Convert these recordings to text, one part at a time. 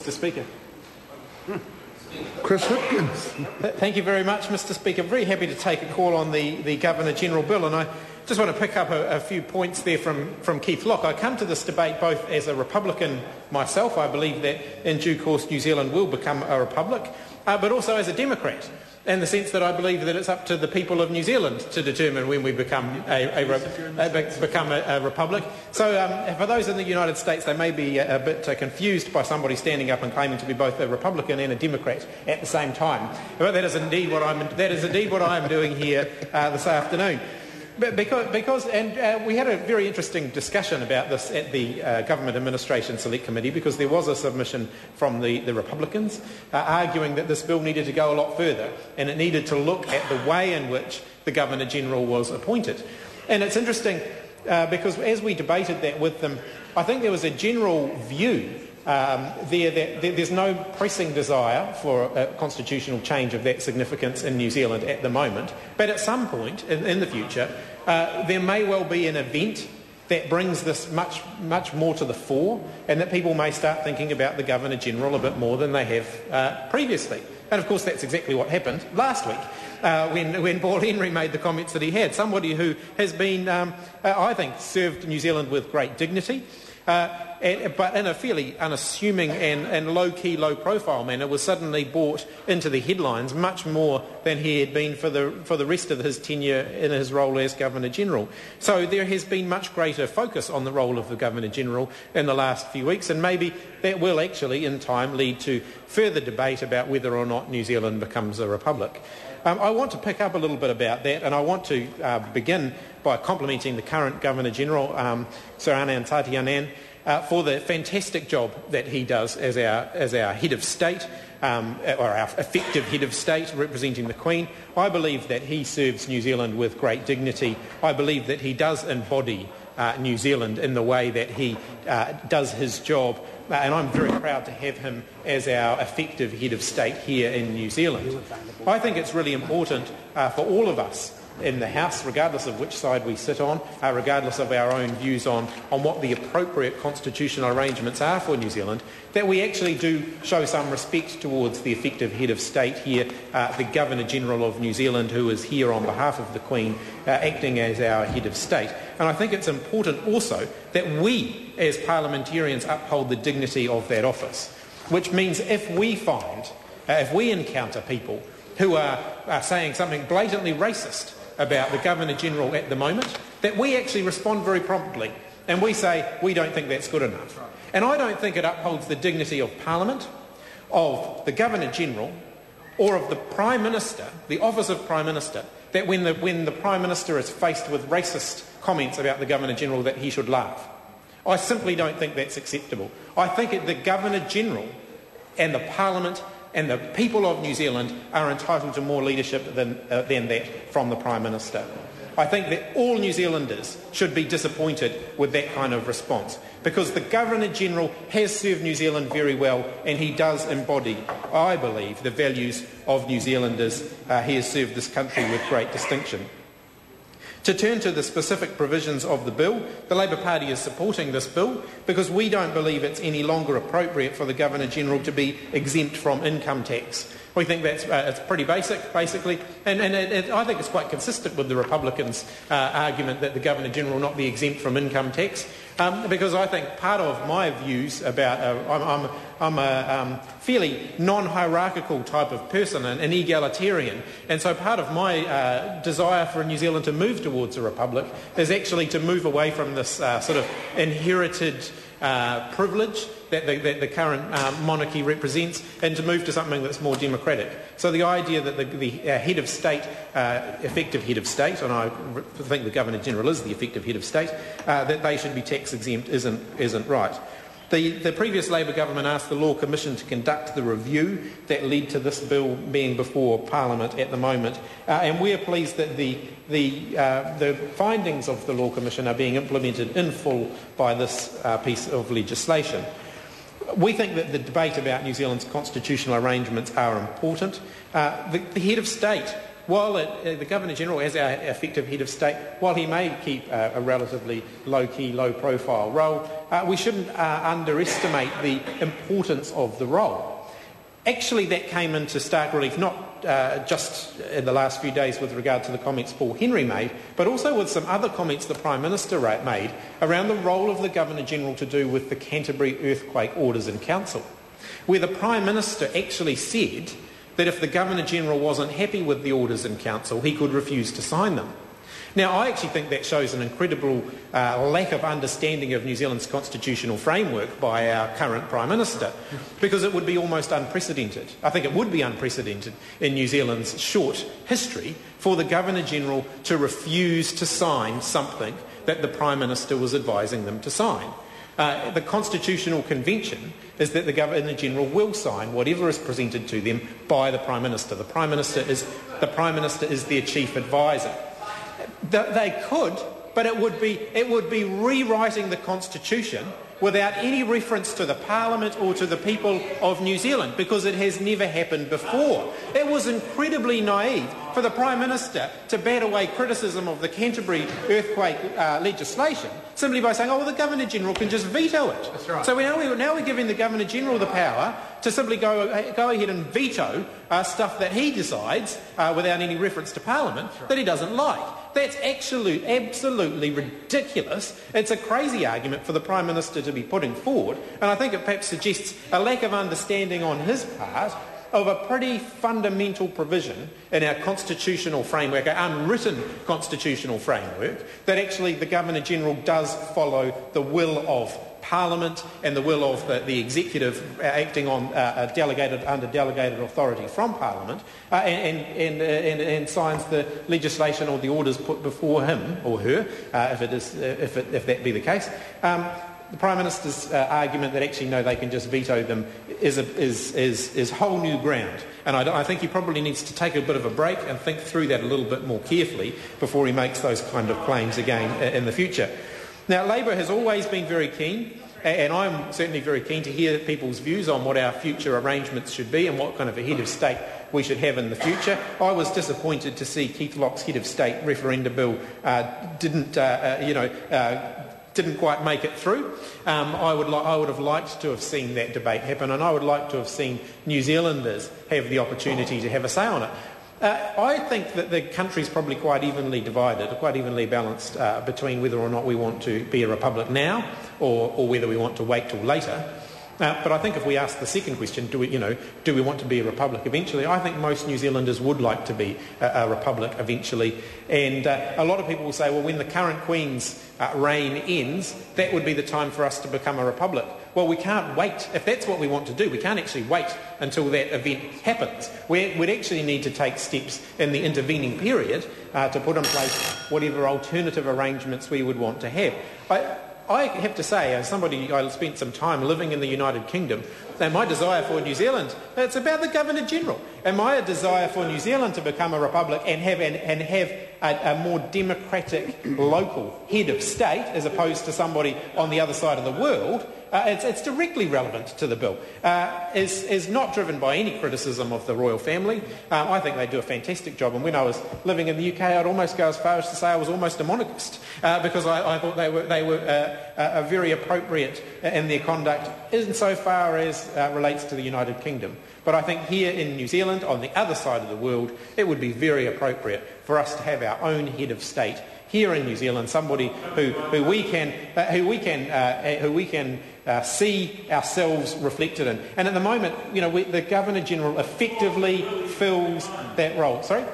Mr. Speaker. Chris Hipkins. Thank you very much, Mr. Speaker. Very happy to take a call on the Governor-General Bill, and I just want to pick up a few points there from Keith Locke. I come to this debate both as a Republican myself. I believe that in due course New Zealand will become a republic, but also as a Democrat, in the sense that I believe that it's up to the people of New Zealand to determine when we become a republic. So for those in the United States, they may be a bit confused by somebody standing up and claiming to be both a Republican and a Democrat at the same time. But that is indeed what I'm doing here this afternoon. Because we had a very interesting discussion about this at the Government Administration Select Committee, because there was a submission from the Republicans arguing that this bill needed to go a lot further and it needed to look at the way in which the Governor-General was appointed. And it's interesting because as we debated that with them, I think there was a general view that there's no pressing desire for a constitutional change of that significance in New Zealand at the moment, but at some point in the future there may well be an event that brings this much more to the fore, and that people may start thinking about the Governor-General a bit more than they have previously. And of course that's exactly what happened last week when Paul Henry made the comments that he had. Somebody who has been, I think, served New Zealand with great dignity, but in a fairly unassuming and low-key, low-profile manner, was suddenly brought into the headlines much more than he had been for the rest of his tenure in his role as Governor-General. So there has been much greater focus on the role of the Governor-General in the last few weeks, and maybe that will actually, in time, lead to further debate about whether or not New Zealand becomes a republic. I want to pick up a little bit about that, and I want to begin by complimenting the current Governor-General, Sir Anand Tatianan, for the fantastic job that he does as our head of state, or our effective head of state representing the Queen. I believe that he serves New Zealand with great dignity. I believe that he does embody New Zealand in the way that he does his job, and I'm very proud to have him as our effective head of state here in New Zealand. I think it's really important for all of us in the House, regardless of which side we sit on, regardless of our own views on what the appropriate constitutional arrangements are for New Zealand, that we actually do show some respect towards the effective head of state here, the Governor-General of New Zealand, who is here on behalf of the Queen, acting as our head of state. And I think it's important also that we, as parliamentarians, uphold the dignity of that office, which means if we encounter people who are saying something blatantly racist about the Governor-General at the moment, that we actually respond very promptly and we say we don't think that's good enough. And I don't think it upholds the dignity of Parliament, of the Governor-General, or of the Prime Minister, the office of Prime Minister, that when the Prime Minister is faced with racist comments about the Governor-General, that he should laugh. I simply don't think that's acceptable. I think the Governor-General and the Parliament and the people of New Zealand are entitled to more leadership than that from the Prime Minister. I think that all New Zealanders should be disappointed with that kind of response, because the Governor-General has served New Zealand very well, and he does embody, I believe, the values of New Zealanders. He has served this country with great distinction. To turn to the specific provisions of the bill, the Labour Party is supporting this bill because we don't believe it's any longer appropriate for the Governor-General to be exempt from income tax. We think that's it's pretty basic, basically, and I think it's quite consistent with the Republicans' argument that the Governor-General not be exempt from income tax, because I think part of my views about I'm a fairly non-hierarchical type of person, an egalitarian, and so part of my desire for New Zealand to move towards a republic is actually to move away from this sort of inherited privilege that the current monarchy represents, and to move to something that's more democratic. So the idea that the head of state, effective head of state, and I think the Governor-General is the effective head of state, that they should be tax exempt isn't right. The previous Labour government asked the Law Commission to conduct the review that led to this bill being before Parliament at the moment, and we are pleased that the findings of the Law Commission are being implemented in full by this piece of legislation. We think that the debate about New Zealand's constitutional arrangements are important. The head of state while the Governor-General, as our effective head of state, while he may keep a relatively low-key, low-profile role, we shouldn't underestimate the importance of the role. Actually, that came into stark relief not just in the last few days with regard to the comments Paul Henry made, but also with some other comments the Prime Minister made around the role of the Governor-General to do with the Canterbury Earthquake Orders in Council, where the Prime Minister actually said that if the Governor-General wasn't happy with the orders in Council, he could refuse to sign them. Now, I actually think that shows an incredible lack of understanding of New Zealand's constitutional framework by our current Prime Minister, because it would be almost unprecedented. I think it would be unprecedented in New Zealand's short history for the Governor-General to refuse to sign something that the Prime Minister was advising them to sign. The Constitutional Convention is that the Governor-General will sign whatever is presented to them by the Prime Minister. The Prime Minister is their chief advisor. They could, but it would be rewriting the Constitution without any reference to the Parliament or to the people of New Zealand, because it has never happened before. It was incredibly naive for the Prime Minister to bat away criticism of the Canterbury earthquake legislation simply by saying, oh, well, the Governor-General can just veto it. That's right. So now we're giving the Governor-General the power to simply go ahead and veto stuff that he decides without any reference to Parliament that he doesn't like. That's absolutely ridiculous. It's a crazy argument for the Prime Minister to be putting forward, and I think it perhaps suggests a lack of understanding on his part of a pretty fundamental provision in our constitutional framework, our unwritten constitutional framework, that actually the Governor-General does follow the will of Parliament and the will of the executive acting on under delegated authority from Parliament, and signs the legislation or the orders put before him or her, if that be the case. The Prime Minister's argument that actually no, they can just veto them is whole new ground, and I think he probably needs to take a bit of a break and think through that a little bit more carefully before he makes those kind of claims again in the future. Now, Labor has always been very keen, and I'm certainly very keen to hear people's views on what our future arrangements should be and what kind of a head of state we should have in the future. I was disappointed to see Keith Lock's head of state referenda bill didn't quite make it through. I would have liked to have seen that debate happen, and I would like to have seen New Zealanders have the opportunity to have a say on it. I think that the country's probably quite evenly divided, quite evenly balanced between whether or not we want to be a republic now or whether we want to wait till later. But I think if we ask the second question, do we want to be a republic eventually? I think most New Zealanders would like to be a republic eventually. And a lot of people will say, well, when the current Queen's reign ends, that would be the time for us to become a republic. Well, we can't wait. If that's what we want to do, we can't actually wait until that event happens. We'd actually need to take steps in the intervening period to put in place whatever alternative arrangements we would want to have. I have to say, as somebody I spent some time living in the United Kingdom, that my desire for New Zealand, it's about the Governor-General. And my desire for New Zealand to become a republic and have a more democratic local head of state, as opposed to somebody on the other side of the world, it's directly relevant to the bill, is not driven by any criticism of the royal family. I think they do a fantastic job, and when I was living in the UK, I'd almost go as far as to say I was almost a monarchist, because I thought they were very appropriate in their conduct insofar as relates to the United Kingdom. But I think here in New Zealand, on the other side of the world, it would be very appropriate for us to have our own head of state here in New Zealand, somebody who we can see ourselves reflected in. And at the moment, the Governor-General effectively fills that role. Sorry?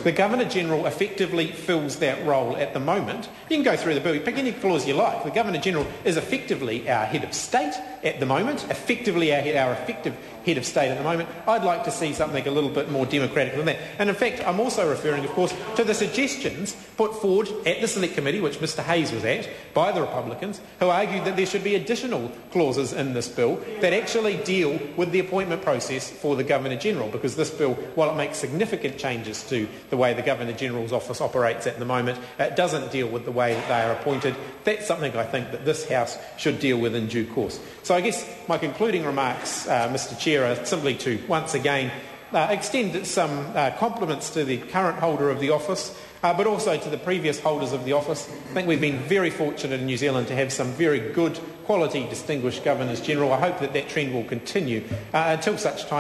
The Governor-General effectively fills that role at the moment. You can go through the bill, you pick any clause you like. The Governor-General is effectively our head of state at the moment, effectively our effective head of state at the moment. I'd like to see something a little bit more democratic than that. And in fact, I'm also referring, of course, to the suggestions put forward at the Select Committee, which Mr Hayes was at, by the Republicans, who argued that there should be additional clauses in this bill that actually deal with the appointment process for the Governor-General, because this bill, while it makes significant changes to the way the Governor-General's office operates at the moment, it doesn't deal with the way that they are appointed. That's something I think that this House should deal with in due course. So I guess my concluding remarks, Mr Chair, are simply to once again extend some compliments to the current holder of the office, but also to the previous holders of the office. I think we've been very fortunate in New Zealand to have some very good quality distinguished Governors General. I hope that that trend will continue until such time